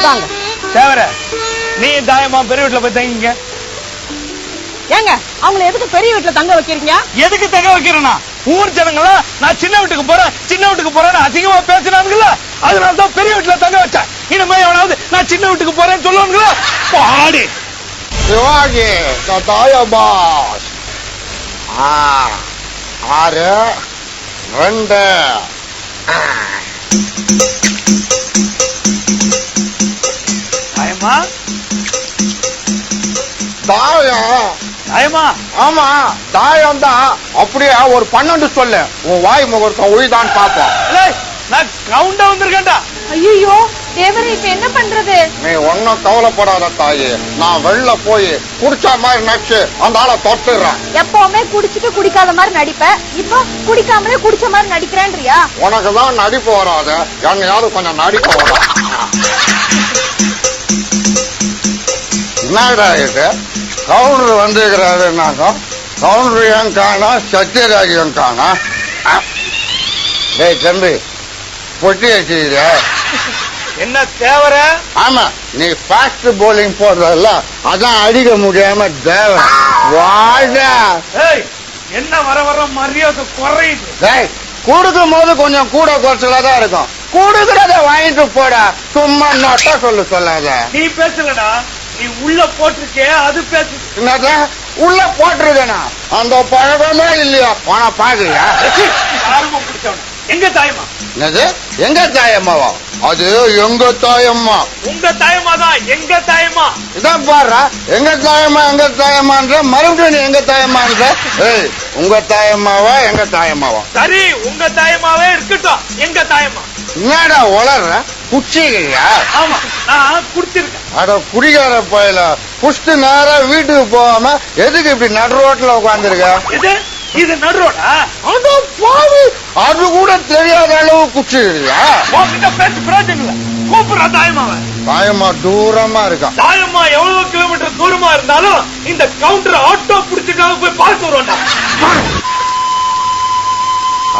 வாங்க. தேவர நீ தாயமா பெரிய வீட்டுல போய் தங்கிங்க. ஏங்க அவங்கள எதுக்கு பெரிய வீட்டுல தங்க வைக்கிறீங்க? எதுக்கு தங்க வைக்கிறேன்னா ஊர் ஜனங்களா நான் சின்ன வீட்டுக்கு போறேன்னு அசிங்கமா பேசினானுங்களா, அதனாலதான் பெரிய வீட்டுல தங்க வச்சேன். இனிமே எவனாவது நான் சின்ன வீட்டுக்கு போறேன்னு சொல்லுவானுங்களா? பாடி சிவாஜி தாயபாஸ் 6 2 தாயமா தாயம். தாயமா ஆமா தாயம் தான். அப்படியே ஒரு 12 சொல்லு, உன் வாய் முகூர்த்தம் உயிதான் பாப்போம். நான் கவுண்டா வந்திருக்கேன்டா. ஐயோ தேவரே, இப்ப என்ன பண்றது? நீ ஒன்னும் கவலைப்படாத தாயி, நான் வெளில போய் குடிச்ச மாதிரி நடிச்சு அந்த ஆளை தொட்டுறேன். எப்பவுமே குடிச்சிட்டு குடிக்காத மாதிரி நடிப்ப, இப்போ குடிக்காமலே குடிச்ச மாதிரி நடிக்கிறேன்றியா? உனக்குதான் நடிப்பு வராத, என்னையாவது கொஞ்சம் நடிக்க வர. என்னடா இது, கவுண்டர் வந்துக்கிறாருன்னாக்கா கவுண்டர் ஏன் காணா, சத்யராஜன் காணா. டேய் தம்பி, பொட்டி வச்சுக்கிற? என்ன தேவர? ஆமா, நீ பாஸ்ட் போலிங் போடுறதுல அதான் அடிக்க முடியாம தேவ வாடா. என்ன வர வர மரியாதை குறையுது. டேய், கொடுக்கும் போது கொஞ்சம் கூட குறைச்சலாதான் இருக்கும், கொடுக்கறத வாங்கிட்டு போடா, சும்மா நொட்டா சொல்லாத. நீ பேசலடா, நீ உள்ள போட்டிருக்கே அது பேசு. என்னத உள்ள போட்டிருக்கேனா? அந்த பழக்கமே இல்லையா? ஆனா பாக்குறியா? எங்க தாயமா? என்னது எங்க தாயம்மாவா? அது எங்க தாயம்மா. உங்க தாயமா தான். எங்க தாயமா? இதான் பாரு, எங்க தாயம்மான்ற மறுபடியும் நீ எங்க தாயம்மான்ற. ஏய், உங்க தாயம்மாவா எங்க தாயம்மாவா? சரி, உங்க தாயமாவே இருக்கட்டும். எங்க தாயமா? என்னடா வளர்ற, குச்சிக்கிறியா? ஆமா, நான் குடிச்சிருக்கேன். அட குடிகார போயில குடிச்சிட்டு நேரா வீட்டுக்கு போகாம எதுக்கு இப்படி நடு ரோட்ல உட்காந்துருக்க? இது நடுரோடா? அது கூட தெரியாத அளவு குச்சிக்கிறியா? பேச்சு பிரயோஜனம் இல்ல. கூப்பிடுற தாயமாவ. தாயம்மா தூரமா இருக்கா. தாயம்மா எவ்வளவு கிலோமீட்டர் தூரமா இருந்தாலும் இந்த கவுண்டர் ஆட்டோ புடிச்சுக்காக போய் பார்த்து வருவான்டா.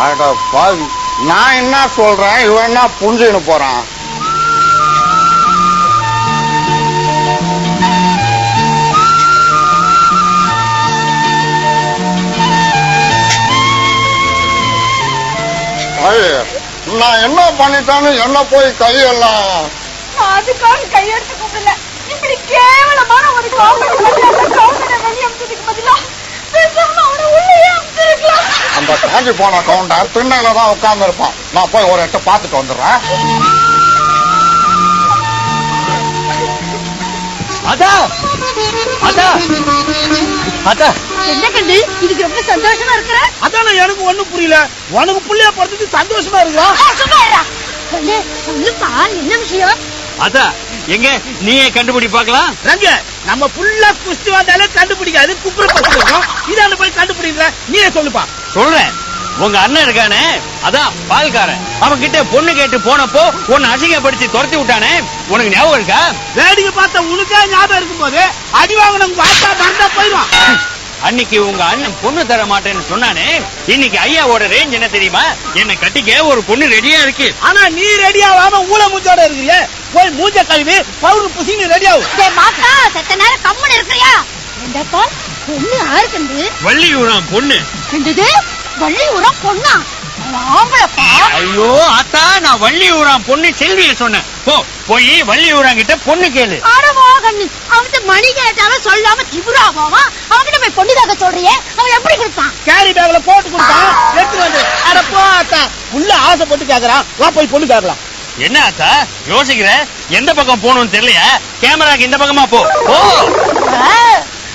அட பாவி, நான் என்ன சொல்றேன், இவன் என்ன புரிஞ்சுன்னு போறான். நான் என்ன பண்ணிட்டான்னு என்ன போய் கையெல்லாம் அதுக்காக கையெடுத்து கூப்பிடல. இப்படி கேவலமான ஒரு கவுண்டரை வெளியேற்றதுக்கு பதிலா பேசாம அவனை உள்ளே அனுப்பிச்சிருக்கலாம். அந்த காஞ்சி போன கவுண்டர் திண்ணையில தான் உட்கார்ந்து இருப்பான். நான் போய் ஒரு இடத்த பார்த்துட்டு வந்துடுறேன். என்ன கண்டு இதுக்கு ரொம்ப சந்தோஷமா இருக்கிற? அதான் எனக்கு ஒண்ணும் புரியல. உனக்கு புள்ளைய படுத்துட்டு சந்தோஷமா இருக்கா? என்ன விஷயம்? அதான் எங்க நீயே கண்டுபிடி பாக்கலாம். ரங்க, நம்ம புல்லா குஸ்தி வந்தாலே கண்டுபிடிக்காது, குப்புற படுத்துருக்கோம். இதான போய் கண்டுபிடிக்கல, நீயே சொல்லுப்பா. சொல்றேன். உங்க அண்ணன் இருக்கானே, அதான் பால்காரன், அவன் கிட்ட பொண்ணு கேட்டு போனப்போ உன்னை அசிங்கப்படுத்தி துரத்தி விட்டானே, உனக்கு ஞாபகம் இருக்கா? வேடிக்கை பார்த்த உனக்கே ஞாபகம் இருக்கும் போது அடி வாங்கினவங்க பார்த்தா மறந்தா போயிடும். அன்னைக்கு உங்க அண்ணன் பொண்ணு தர மாட்டேன்னு சொன்னானே, இன்னைக்கு ஐயாவோட ரேஞ்ச் என்ன தெரியுமா? என்ன கட்டிக்க ஒரு பொண்ணு ரெடியா இருக்கு. ஆனா நீ ரெடியாவாம ஊழ மூஞ்சோட இருக்கிறிய, போய் மூஞ்ச கழுவி பவுடர் பூசி நீ ரெடியாவும். மாத்தா செத்த நேரம் கம்மன் இருக்கிறியா? என்னப்பா பொண்ணு யாருக்கு? வள்ளியூராம் பொண்ணு. என்னது வள்ளியூராம் பொண்ணா? ஐயோ ஆத்தா, நான் வள்ளியூராம் பொண்ணு செல்விய சொன்னேன். போய் வள்ளியூராம் கிட்ட பொண்ணு கேளு. அவன்கிட்ட மணி கேட்டாலும் சொல்லாம திபுரா போவா. அவன்கிட்ட போய் பொண்ணு கேட்க சொல்றியே, அவன் எப்படி கொடுப்பான்? கேரி பேக்ல போட்டு கொடுத்தான், எடுத்து வந்து. அட போ ஆத்தா, உள்ள ஆசைப்பட்டு கேக்குறான், வா போய் பொண்ணு கேட்கலாம். என்ன ஆத்தா யோசிக்கிற? எந்த பக்கம் போகணும்னு தெரியலையா? கேமராக்கு இந்த பக்கமா போ.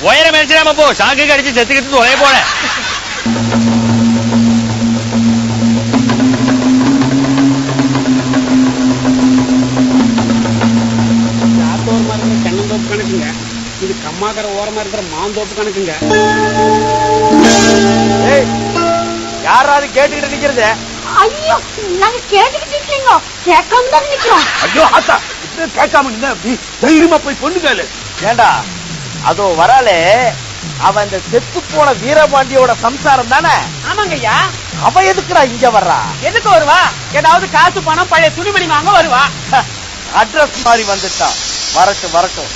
உயரம் மேய்ச்சிடாம போ, சாக்கு கடிச்சு செத்துக்கிட்டு ஒரே போல. தென்னந்தோப்பு கணக்குங்க, இது கம்மாக்கரை ஓரமா இருக்கிற மாந்தோப்பு கணக்குங்க. யாராவது கேட்டுக்கிட்டு நிக்கிறது? ஐயோ, நாங்க கேட்டுக்கிட்டு நிக்கலீங்க, கேட்காம தான் நிக்கிறோம். ஐயோ ஆத்தா, கேட்காம தைரியமா போய் பொண்ணு கேளு. ஏண்டா அதோ வராலே, அவன் இந்த செத்து போன வீரபாண்டியோட சம்சாரம் தானே? ஆமாங்க ஐயா. அவ எதுக்குடா இங்க வர்றா? எதுக்கு வருவா? ஏதாவது காசு பணம் பழைய துணிமணி வாங்க வருவா. அட்ரஸ் மாதிரி வந்துட்டான். வரட்டும் வரட்டும்.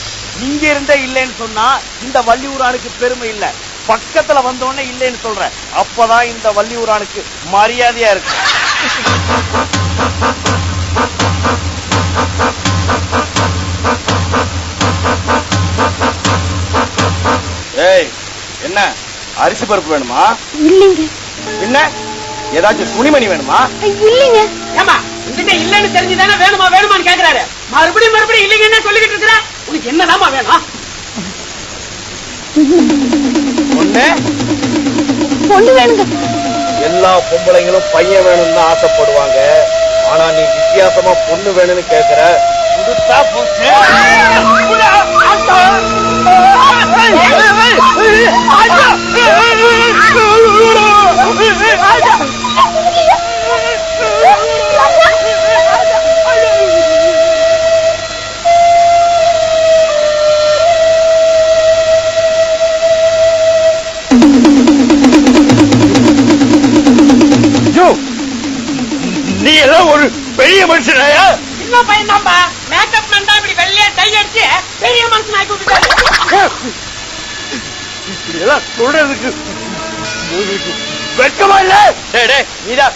இங்க இருந்தே இல்லைன்னு சொன்னா இந்த வள்ளியூரானுக்கு பெருமை இல்ல. பக்கத்துல வந்தோடனே இல்லைன்னு சொல்ற. அப்பதான் இந்த வள்ளியூரானுக்கு மரியாதையா இருக்கு. ஏய், என்ன அரிசி பருப்பு வேணுமா? இல்லைங்க. என்ன ஏதாச்சும் துணிமணி வேணுமா? இல்லைங்க. ஏமா உங்ககிட்ட இல்லன்னு தெரிஞ்சுதானே வேணுமா வேணுமான்னு கேக்குறாரு. மறுபடியும் இல்லைங்கன்னு சொல்லிக்கிட்டு இருக்கிற. உனக்கு என்னதாமா வேணும்? பொண்ணு வேணுங்க. எல்லா பொம்பளைங்களும் பையன் வேணும்னு ஆசைப்படுவாங்க. ஆனா நீ வித்தியாசமா பொண்ணு வேணும்னு கேக்குற. கொடுத்தா போச்சு. நீ எல்லாம் ஒரு பெரிய மனுஷனாயா? சின்ன பையன் தான்ப்பா. மேக்கப் மேன் தான் இப்படி வெள்ளையா டை அடிச்சு பெரிய மனுஷன் ஆக்கி விட்டுட்டாரு. இதெல்லாம் சொல்றதுக்கு வெட்கமா இல்ல? நீதா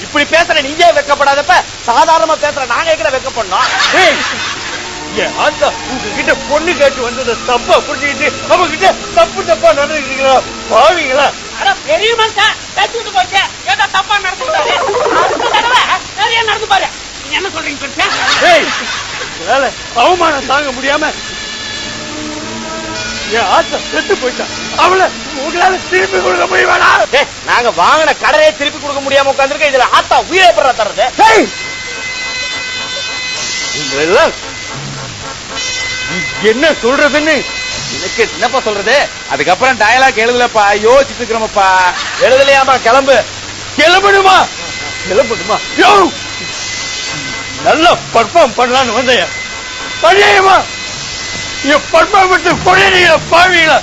இப்படி பேசுற. நீயே வெட்கப்படாதப்ப சாதாரணமா பேசுற நாங்க எங்க வெட்கப்படணும்? உங்ககிட்ட பொண்ணு கேட்டு வந்தது தப்பா புரிஞ்சுக்கிட்டு நம்ம கிட்ட தப்பு தப்பா நடந்துக்கிறீங்களா? பாவீங்களா? பெரிய மனுஷன் தச்சுட்டு போச்சு. ஏதோ தப்பா நடந்துட்டாரு. அடுத்த தடவை சரியா நடந்து பாரு. நீங்க என்ன சொல்றீங்க பெருசா? அவமானம் தாங்க முடியாம என் ஆசை செத்து போயிட்டான். அவளை உங்களால திருப்பி கொடுக்க முடியுமாடா? நாங்க வாங்கின கடையை திருப்பி கொடுக்க முடியாம உட்காந்துருக்க. இதுல ஆத்தா உயிரை பெற தர்றது. உங்களெல்லாம் என்ன சொல்றதுன்னு எனக்கு என்னப்பா சொல்றது? அதுக்கப்புறம் டயலாக் எழுதலப்பா, யோசிச்சுட்டு இருக்கிறோமப்பா. எழுதலையாமா? கிளம்பு. கிளம்பணுமா? கிளம்பணுமா? யோ, நல்லா பர்ஃபார்ம் பண்ணலான்னு வந்தையா? பண்ணியமா பர்ஃபார்மன்ஸ் கொடையா? பாவீங்களா?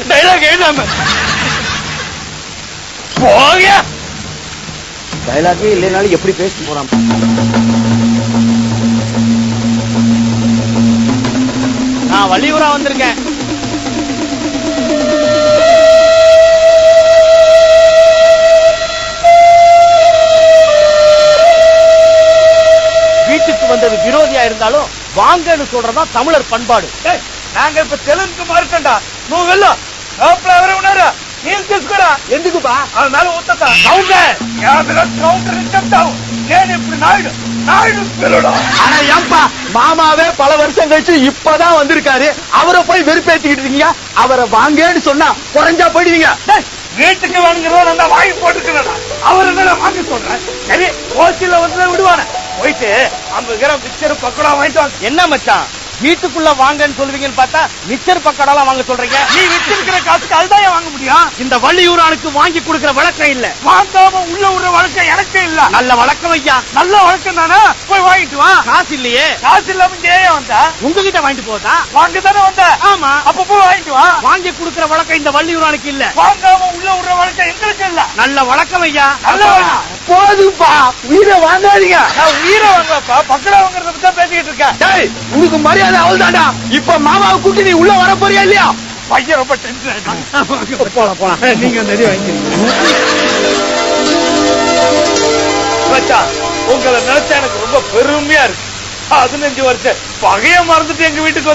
டைலாக் எழுதாம போங்க. டைலாக்கே இல்லைனாலும் எப்படி பேசிட்டு போறான். நான் வள்ளியூரா வந்திருக்கேன். வீட்டுக்கு வந்தது விரோதியா இருந்தாலும் வாங்கன்னு சொல்றதா தமிழர் பண்பாடு. நாங்க இப்ப தெலுங்கு மாறிட்டா. నువ్వు వెళ్ళు. లోపల ఎవరు ఉన్నారా? నీళ్ళు తీసుకురా. ఎందుకుపా? ఆ మేల ఊతతా. కౌంటర్ కౌంటర్ చెప్తావు. నేను ఇప్పుడు నాయుడు పిల్లడా. ஆனா ஏன்பா மாமாவே பல வருஷம் கழிச்சு இப்பதான் வந்திருக்காரு. அவரை போய் வெறுப்பேத்திக்கிட்டு இருக்கீங்க. அவரை வாங்கன்னு சொன்னா குறைஞ்சா போயிடுவீங்க. வீட்டுக்கு வாங்குறோம் நல்லா வாங்கி போட்டுக்கிறா. அவர் என்ன வாங்க சொல்றேன். சரி, ஹோட்டல்ல வந்து விடுவான. போயிட்டு 50 கிராம் மிச்சர் பக்கோடா வாங்கிட்டு வாங்க. என்ன மச்சான், வீட்டுக்குள்ள வாங்கன்னு சொல்லுவீங்கன்னு பார்த்தா மிச்சர் பக்கோடாலாம் வாங்க சொல்றீங்க. நீ வச்சிருக்கிற காசுக்கு அதுதான் வாங்க முடியும். இந்த வள்ளியூரானுக்கு வாங்கி கொடுக்கிற வழக்கம் இல்ல. வாங்காம உள்ள விடுற வழக்கம் எனக்கு இல்ல. நல்ல வழக்கம் ஐயா. நல்ல வழக்கம் தானே. போய் வாங்கிட்டு வா. காசு இல்லையே. காசு இல்லாம ஏன் வந்தா? உங்ககிட்ட வாங்கிட்டு போதா? வாங்க தானே வந்த. ஆமா. அப்ப போய் வாங்கிட்டு வா. வாங்கி கொடுக்கிற வழக்கம் இந்த வள்ளியூரானுக்கு இல்ல. வாங்காம உள்ள விடுற வழக்கம் எங்களுக்கு இல்ல. நல்ல வழக்கம் ஐயா. நல்ல போதும்பா. உயிரை வாங்காதீங்க. நான் உயிரை வாங்கப்பா. பக்கடா வாங்குறத பத்தி தான் பேசிக்கிட்டு இருக்கேன். உனக்கு மரியாதை அவள்தாண்டா. இப்ப மாமாவை கூட்டி நீ உள்ள வர போறியா இல்லையா? பையன் ரொம்ப டென்ஷன். போலாம். நீங்க நிறைய வாங்கிக்கிறீங்க. உங்களை நினைச்சா எனக்கு ரொம்ப பெருமையா இருக்கு. 15 வருஷம் பகைய மறந்துட்டு எங்க வீட்டுக்கு